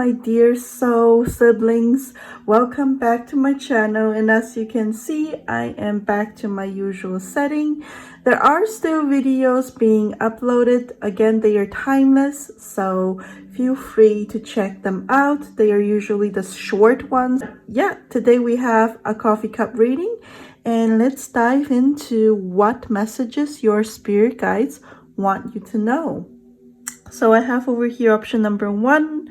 my dear soul siblings. Welcome back to my channel, and as you can see, I am back to my usual setting. There are still videos being uploaded. Again, they are timeless, so feel free to check them out. They are usually the short ones. Yeah, today we have a coffee cup reading, and let's dive into what messages your spirit guides want you to know. So I have over here option number 1,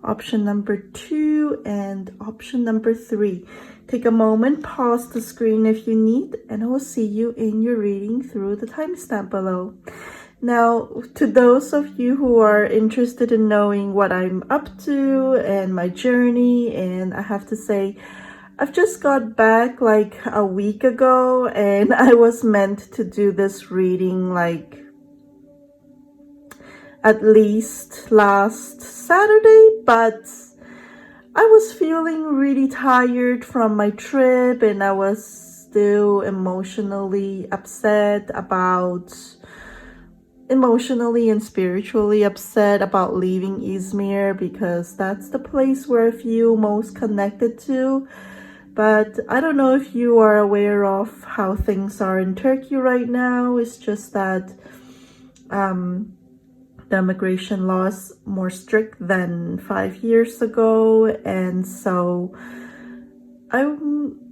option number 2, and option number 3. Take a moment, pause the screen if you need, and I will see you in your reading through the timestamp below. Now, to those of you who are interested in knowing what I'm up to and my journey, and I have to say, I've just got back like a week ago, and I was meant to do this reading like at least last Saturday, but I was feeling really tired from my trip, and I was still emotionally and spiritually upset about leaving Izmir, because that's the place where I feel most connected to. But I don't know if you are aware of how things are in Turkey right now. It's just that the immigration law is more strict than 5 years ago, and so I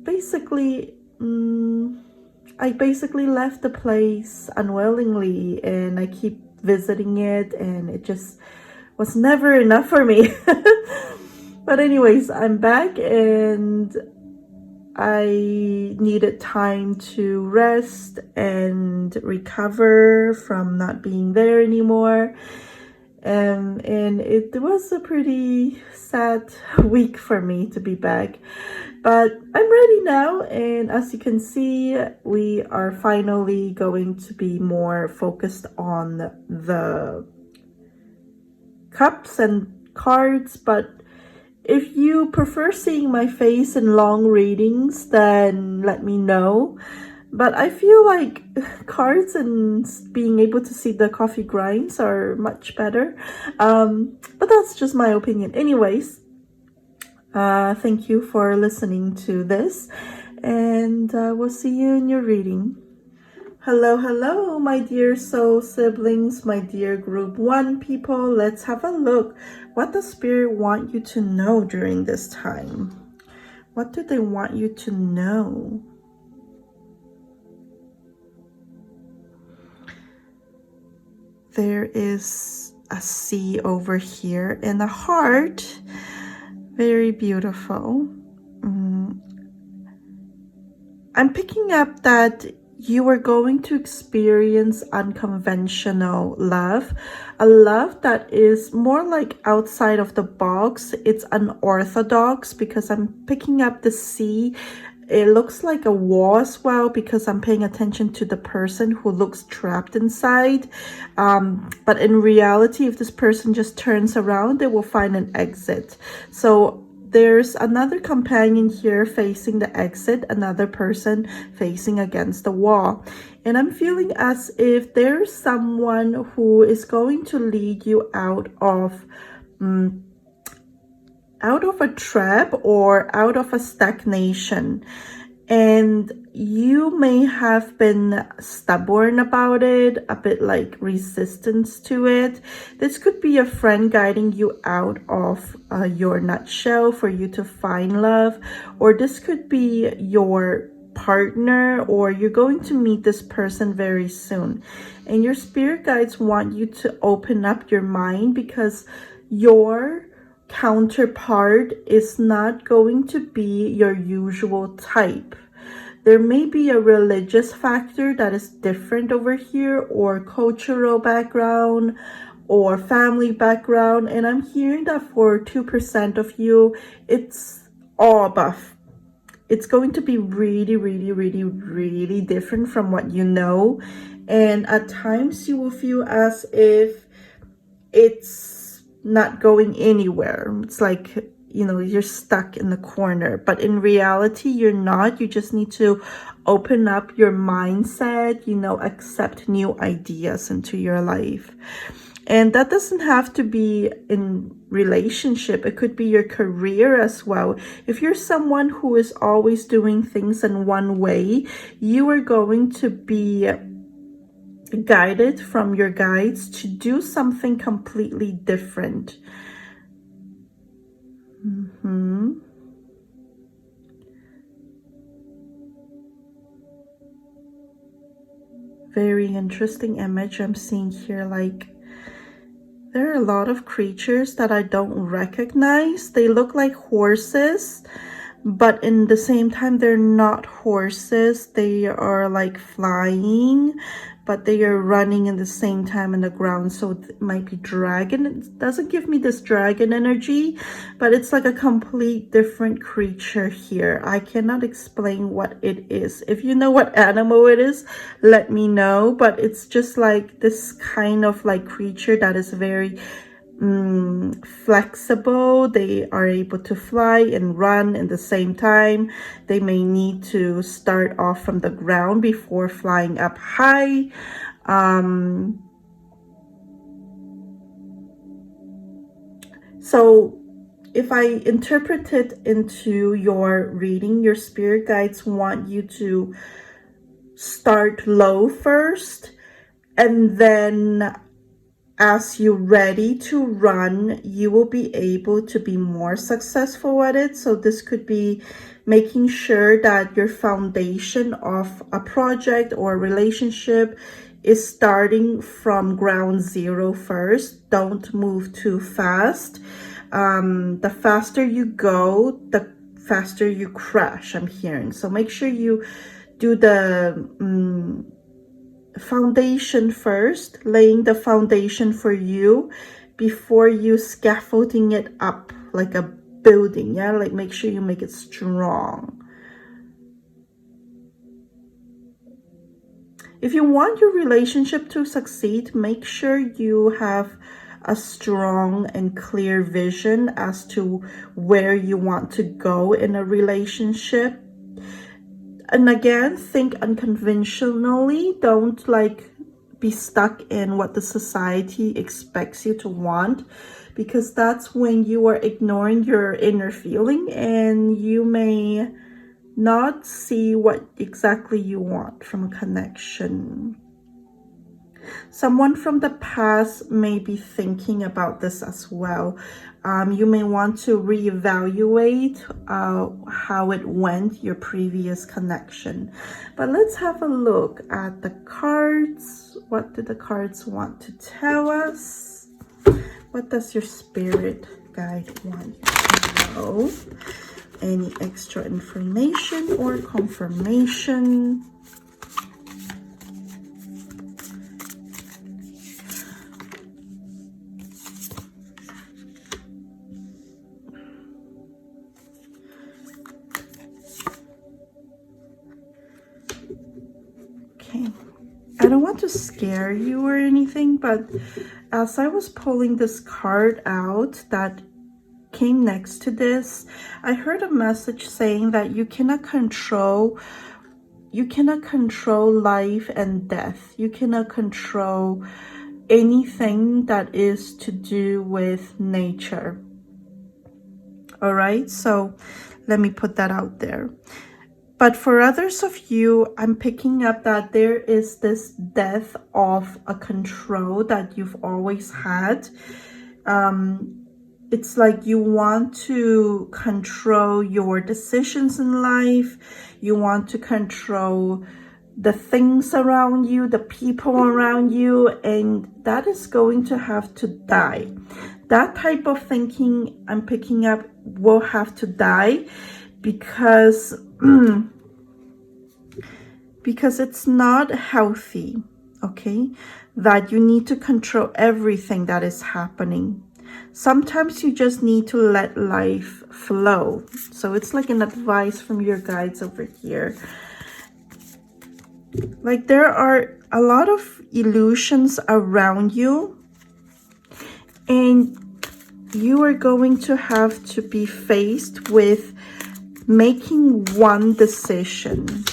basically left the place unwillingly, and I keep visiting it, and it just was never enough for me. But anyways, I'm back, and I needed time to rest and recover from not being there anymore. And it was a pretty sad week for me to be back. But I'm ready now, and as you can see, we are finally going to be more focused on the cups and cards. But if you prefer seeing my face in long readings, then let me know. But I feel like cards and being able to see the coffee grinds are much better. But that's just my opinion. Anyways, thank you for listening to this, and we'll see you in your reading. Hello, my dear soul siblings, my dear group 1 people. Let's have a look. What does Spirit want you to know during this time? What do they want you to know? There is a sea over here and a heart. Very beautiful. I'm picking up that you are going to experience unconventional love, a love that is more like outside of the box. It's unorthodox, because I'm picking up the sea. It looks like a wall as well, because I'm paying attention to the person who looks trapped inside. But in reality, if this person just turns around, they will find an exit. So there's another companion here facing the exit, another person facing against the wall. And I'm feeling as if there's someone who is going to lead you out of a trap or out of a stagnation. And you may have been stubborn about it, a bit like resistance to it. This could be a friend guiding you out of your nutshell for you to find love, or this could be your partner, or you're going to meet this person very soon. And your spirit guides want you to open up your mind, because your counterpart is not going to be your usual type. There may be a religious factor that is different over here, or cultural background, or family background. And I'm hearing that for 2% of you, it's all above. It's going to be really different from what you know. And at times you will feel as if it's not going anywhere. It's like, you know, you're stuck in the corner, but in reality, you're not. You just need to open up your mindset, you know, accept new ideas into your life. And that doesn't have to be in relationship. It could be your career as well. If you're someone who is always doing things in one way, you are going to be guided from your guides to do something completely different. Very interesting image I'm seeing here. Like, there are a lot of creatures that I don't recognize. They look like horses, but in the same time, they're not horses. They are like flying, but they are running in the same time in the ground. So it might be dragon. It doesn't give me this dragon energy, but it's like a complete different creature here. I cannot explain what it is. If you know what animal it is, let me know. But it's just like this kind of like creature that is very flexible. They are able to fly and run in the same time. They may need to start off from the ground before flying up high. So if I interpret it into your reading, your spirit guides want you to start low first, and then as you're ready to run, you will be able to be more successful at it. So this could be making sure that your foundation of a project or a relationship is starting from ground zero first. Don't move too fast. The faster you go, the faster you crash, I'm hearing. So make sure you do the foundation first, laying the foundation for you before you scaffolding it up like a building. Yeah, like make sure you make it strong. If you want your relationship to succeed, make sure you have a strong and clear vision as to where you want to go in a relationship. And again, think unconventionally. Don't like be stuck in what the society expects you to want, because that's when you are ignoring your inner feeling and you may not see what exactly you want from a connection. Someone from the past may be thinking about this as well. You may want to reevaluate how it went, your previous connection. But let's have a look at the cards. What do the cards want to tell us? What does your spirit guide want to know? Any extra information or confirmation? I don't want to scare you or anything, but as I was pulling this card out that came next to this, I heard a message saying that you cannot control life and death. You cannot control anything that is to do with nature. All right, so let me put that out there. But for others of you, I'm picking up that there is this death of a control that you've always had. It's like you want to control your decisions in life. You want to control the things around you, the people around you, and that is going to have to die. That type of thinking I'm picking up will have to die, because it's not healthy, okay, that you need to control everything that is happening. Sometimes you just need to let life flow. So it's like an advice from your guides over here. Like, there are a lot of illusions around you, and you are going to have to be faced with making one decision.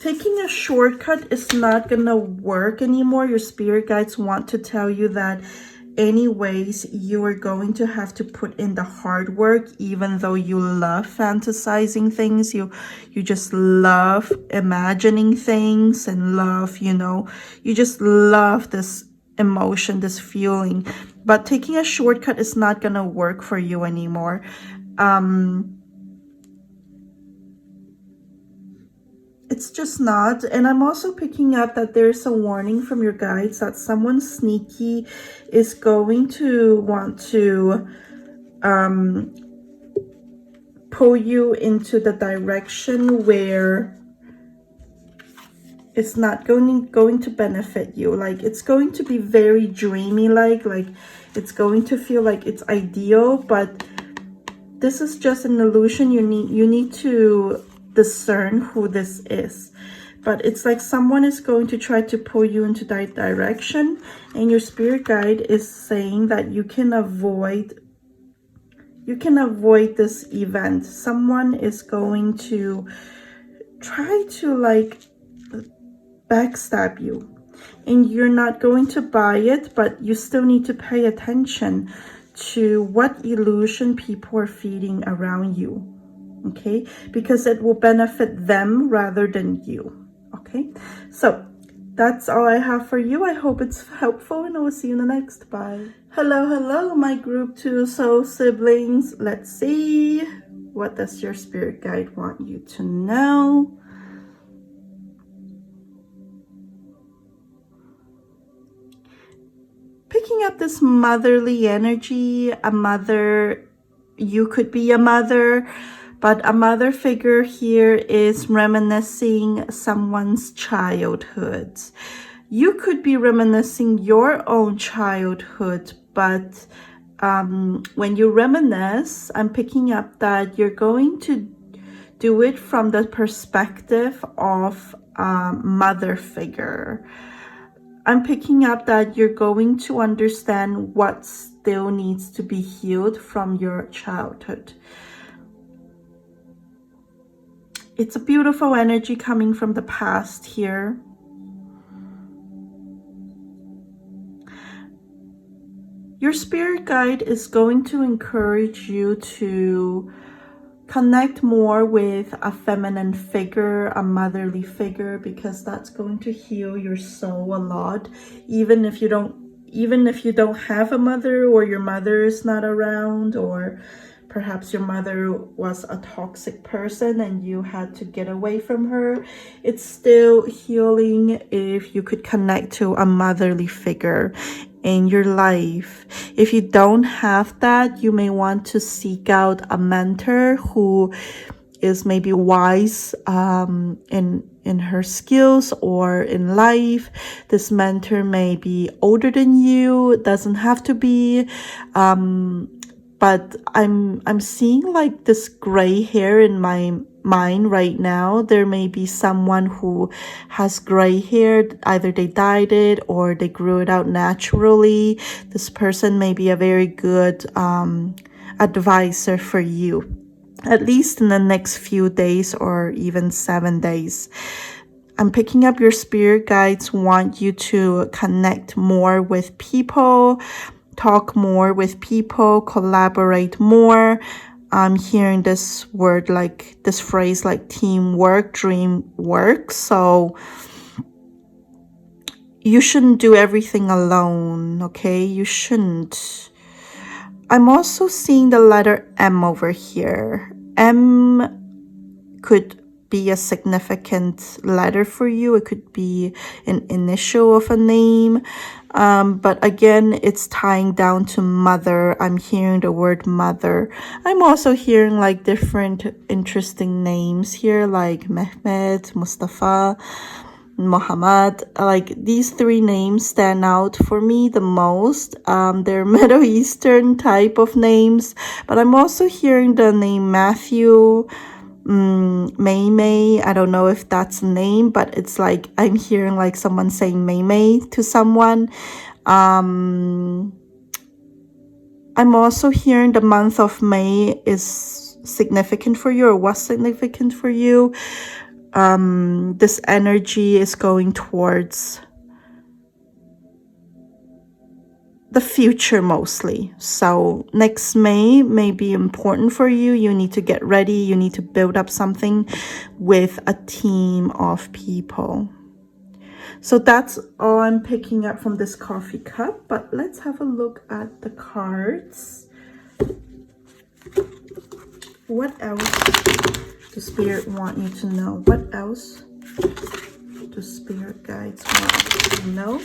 Taking a shortcut is not gonna work anymore. Your spirit guides want to tell you that anyways, you are going to have to put in the hard work, even though you love fantasizing things. You just love imagining things and love, you just love this emotion, this feeling. But taking a shortcut is not gonna work for you anymore. It's just not. And I'm also picking up that there's a warning from your guides that someone sneaky is going to want to pull you into the direction where it's not going to benefit you. Like, it's going to be very dreamy, like it's going to feel like it's ideal, but this is just an illusion. You need to discern who this is. But it's like someone is going to try to pull you into that direction, and your spirit guide is saying that you can avoid this event. Someone is going to try to like backstab you, and you're not going to buy it, but you still need to pay attention to what illusion people are feeding around you. Okay, because it will benefit them rather than you. Okay, so that's all I have for you. I hope it's helpful, and I will see you in the next. Bye. Hello, my group 2 soul siblings. Let's see, what does your spirit guide want you to know? Picking up this motherly energy. A mother, you could be a mother, but a mother figure here is reminiscing someone's childhood. You could be reminiscing your own childhood, but when you reminisce, I'm picking up that you're going to do it from the perspective of a mother figure. I'm picking up that you're going to understand what still needs to be healed from your childhood. It's a beautiful energy coming from the past here. Your spirit guide is going to encourage you to connect more with a feminine figure, a motherly figure, because that's going to heal your soul a lot. Even if you don't have a mother, or your mother is not around, or perhaps your mother was a toxic person and you had to get away from her, it's still healing if you could connect to a motherly figure in your life. If you don't have that, you may want to seek out a mentor who is maybe wise in her skills or in life. This mentor may be older than you, it doesn't have to be, but I'm seeing like this gray hair in my mind right now. There may be someone who has gray hair, either they dyed it or they grew it out naturally. This person may be a very good advisor for you, at least in the next few days or even 7 days. I'm picking up your spirit guides want you to connect more with people, talk more with people, collaborate more. I'm hearing this word, like this phrase, like teamwork, dream work. So you shouldn't do everything alone, okay? You shouldn't. I'm also seeing the letter M over here. M could be a significant letter for you. It could be an initial of a name. But again, it's tying down to mother. I'm hearing the word mother. I'm also hearing like different interesting names here, like Mehmet, Mustafa, Muhammad. Like these 3 names stand out for me the most. They're Middle Eastern type of names, but I'm also hearing the name Matthew, May. I don't know if that's a name, but it's like I'm hearing like someone saying May to someone. I'm also hearing the month of May is significant for you, or was significant for you. this energy is going towards the future mostly. So next may be important for you. You need to get ready. You need to build up something with a team of people. So that's all I'm picking up from this coffee cup. But let's have a look at the cards. What else do Spirit want you to know? What else do Spirit guides want you to know?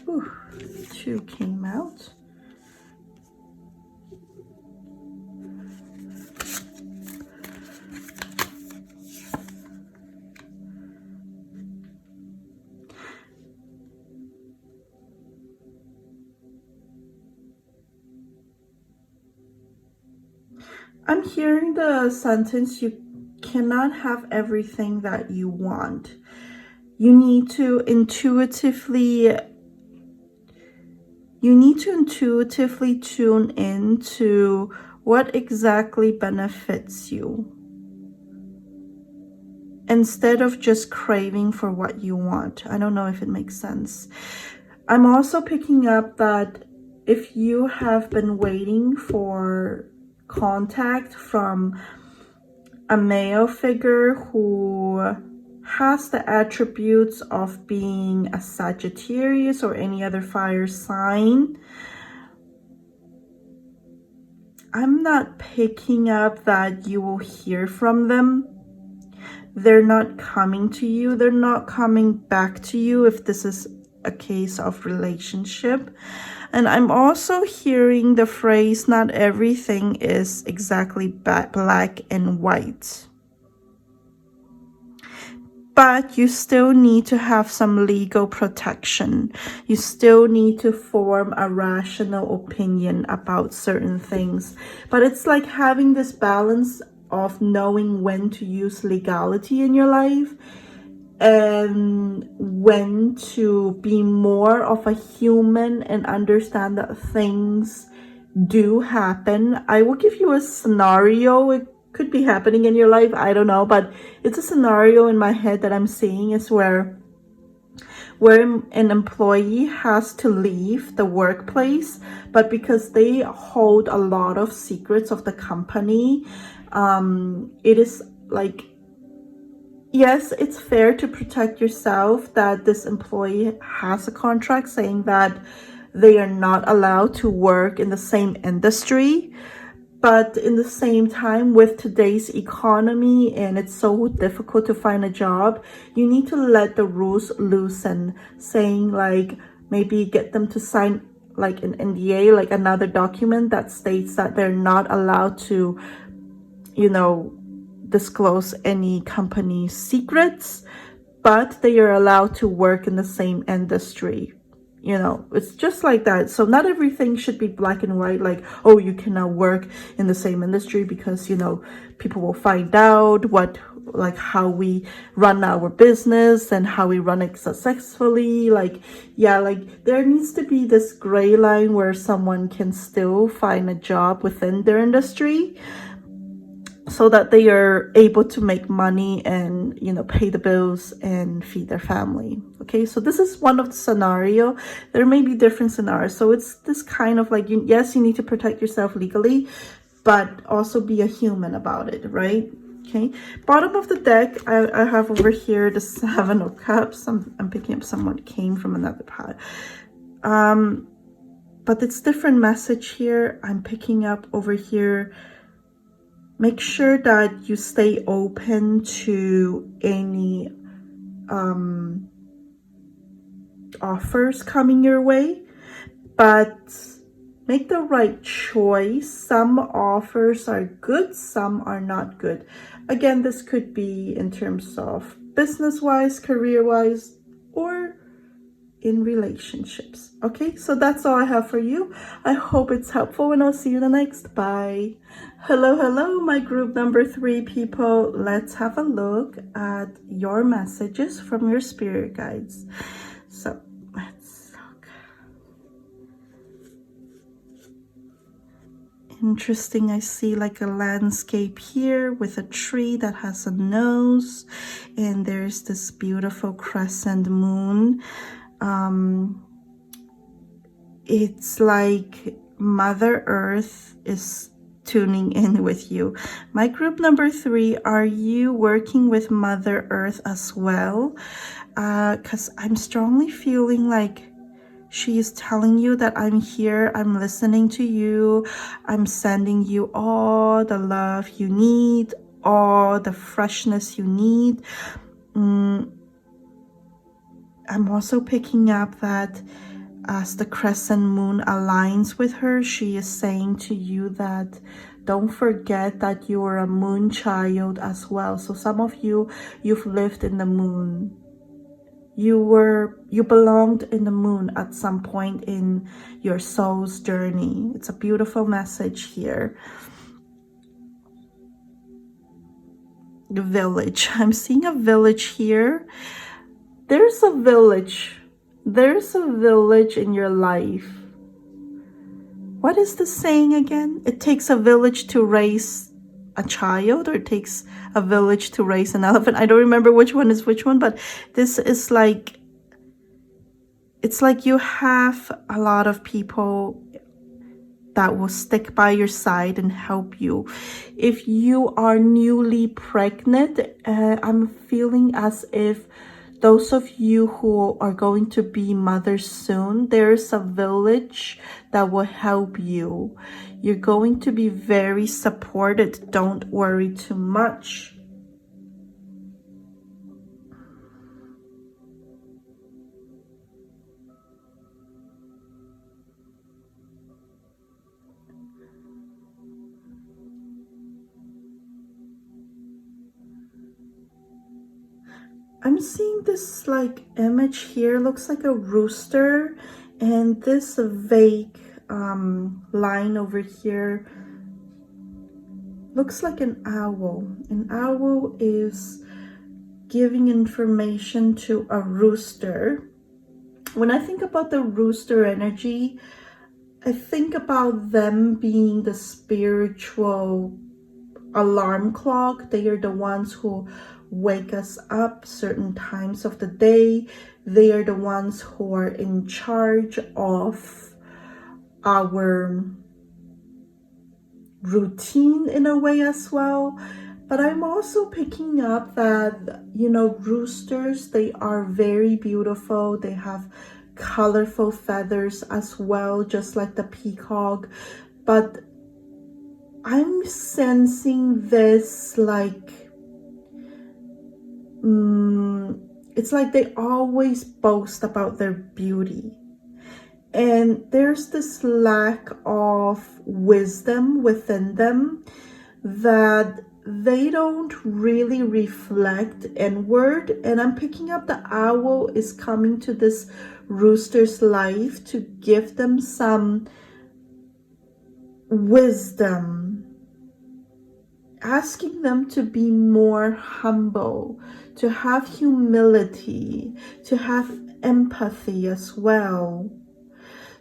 Ooh, 2 came out. I'm hearing the sentence, you cannot have everything that you want. You need to intuitively tune in to what exactly benefits you, instead of just craving for what you want. I don't know if it makes sense. I'm also picking up that if you have been waiting for contact from a male figure who has the attributes of being a Sagittarius or any other fire sign, I'm not picking up that you will hear from them. They're not coming to you. They're not coming back to you if this is a case of relationship. And I'm also hearing the phrase, not everything is exactly black and white. But you still need to have some legal protection. You still need to form a rational opinion about certain things. But it's like having this balance of knowing when to use legality in your life and when to be more of a human and understand that things do happen. I will give you a scenario. It could be happening in your life, I don't know, but it's a scenario in my head that I'm seeing is where an employee has to leave the workplace, but because they hold a lot of secrets of the company, it is like, yes, it's fair to protect yourself that this employee has a contract saying that they are not allowed to work in the same industry. But in the same time, with today's economy and it's so difficult to find a job, you need to let the rules loosen, saying like maybe get them to sign like an NDA, like another document that states that they're not allowed to, disclose any company secrets, but they are allowed to work in the same industry. It's just like that. So not everything should be black and white, like, oh, you cannot work in the same industry because, people will find out how we run our business and how we run it successfully. There needs to be this gray line where someone can still find a job within their industry so that they are able to make money and, pay the bills and feed their family. Okay, so this is one of the scenario. There may be different scenarios. So it's this kind of like, yes, you need to protect yourself legally, but also be a human about it, right? Okay, bottom of the deck, I have over here the 7 of Cups. I'm picking up someone came from another pile. But it's different message here. I'm picking up over here. Make sure that you stay open to any offers coming your way, but make the right choice. Some offers are good, some are not good. Again, this could be in terms of business-wise, career-wise, or in relationships. Okay, so that's all I have for you. I hope it's helpful and I'll see you the next. Bye. Hello, my group number 3 people. Let's have a look at your messages from your spirit guides. So let's look. interesting. I see like a landscape here with a tree that has a nose, and there's this beautiful crescent moon. It's like Mother Earth is tuning in with you. My group number 3, are you working with Mother Earth as well? Because I'm strongly feeling like she is telling you that I'm here, I'm listening to you, I'm sending you all the love you need, all the freshness you need. I'm also picking up that as the crescent moon aligns with her, she is saying to you that don't forget that you are a moon child as well. So some of you, you've lived in the moon. You belonged in the moon at some point in your soul's journey. It's a beautiful message here. The village. I'm seeing a village here. There's a village. There's a village in your life. What is the saying again? It takes a village to raise a child, or it takes a village to raise an elephant. I don't remember which one is which one, but this is like, it's like you have a lot of people that will stick by your side and help you. If you are newly pregnant, I'm feeling as if those of you who are going to be mothers soon, there's a village that will help you. You're going to be very supported. Don't worry too much. I'm seeing this like image here, looks like a rooster, and this vague line over here looks like an owl. An owl is giving information to a rooster. When I think about the rooster energy, I think about them being the spiritual alarm clock. They are the ones who wake us up certain times of the day. They are the ones who are in charge of our routine in a way as well. But I'm also picking up that, you know, roosters, they are very beautiful. They have colorful feathers as well, just like the peacock. But I'm sensing this like, it's like they always boast about their beauty. And there's this lack of wisdom within them that they don't really reflect inward. And I'm picking up the owl is coming to this rooster's life to give them some wisdom, asking them to be more humble, to have humility, to have empathy as well.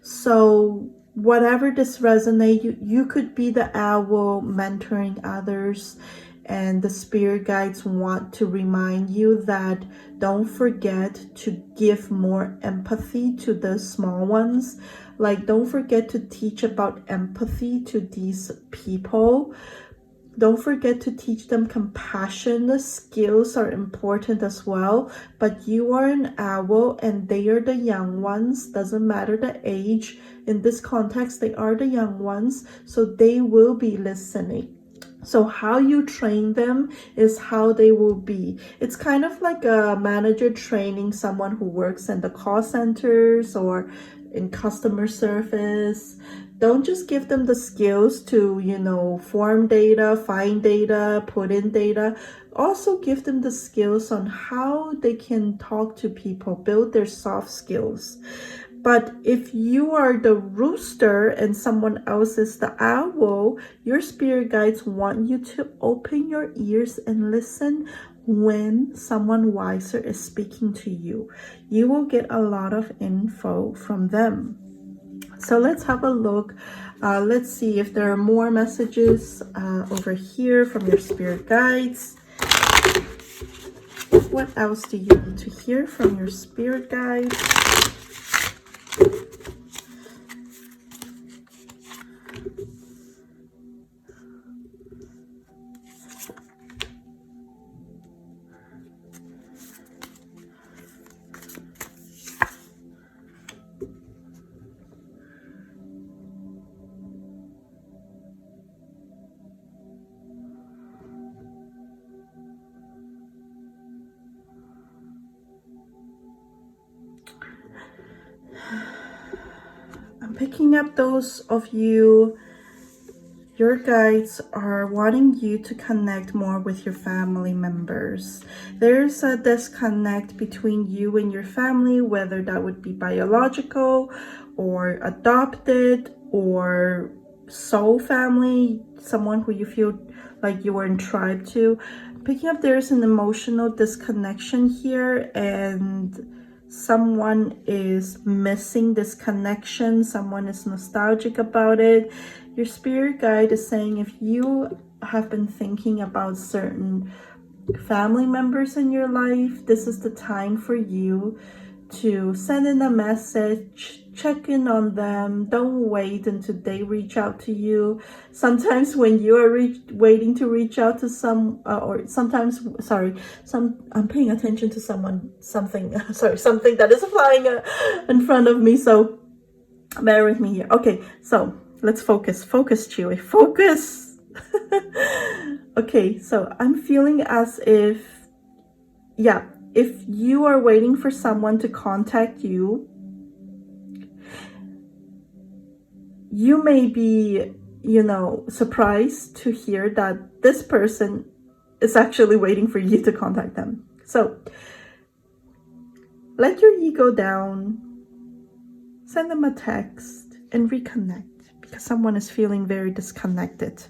So whatever this resonates, you could be the owl mentoring others, and the spirit guides want to remind you that don't forget to give more empathy to the small ones. Like, don't forget to teach about empathy to these people. Don't forget to teach them compassion. The skills are important as well, but you are an owl and they are the young ones. Doesn't matter the age. In this context, they are the young ones, so they will be listening. So how you train them is how they will be. It's kind of like a manager training someone who works in the call centers or in customer service. Don't just give them the skills to, you know, form data, find data, put in data. Also give them the skills on how they can talk to people, build their soft skills. But if you are the rooster and someone else is the owl, your spirit guides want you to open your ears and listen when someone wiser is speaking to you. You will get a lot of info from them. So let's have a look Let's see if there are more messages over here from your spirit guides. What else do you need to hear from your spirit guides? I'm picking up those of you, your guides are wanting you to connect more with your family members. There's a disconnect between you and your family, whether that would be biological or adopted or soul family, someone who you feel like you were in tribe to. Picking up there's an emotional disconnection here, and someone is missing this connection. Someone is nostalgic about it. Your spirit guide is saying if you have been thinking about certain family members in your life, this is the time for you to send in a message, check in on them. Don't wait until they reach out to you. Sometimes when you are waiting to reach out to I'm paying attention to something that is flying in front of me, so bear with me here. Okay, so let's focus, Chewy, focus. Okay, so I'm feeling as if, if you are waiting for someone to contact you, you may be, surprised to hear that this person is actually waiting for you to contact them. So let your ego down, send them a text and reconnect, because someone is feeling very disconnected.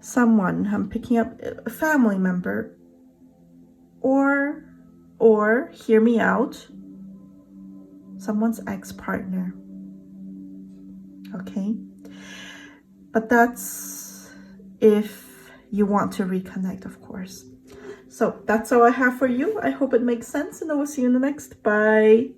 Someone, I'm picking up a family member, or hear me out, someone's ex-partner. Okay, but that's if you want to reconnect, of course. So that's all I have for you. I hope it makes sense, and I will see you in the next. Bye.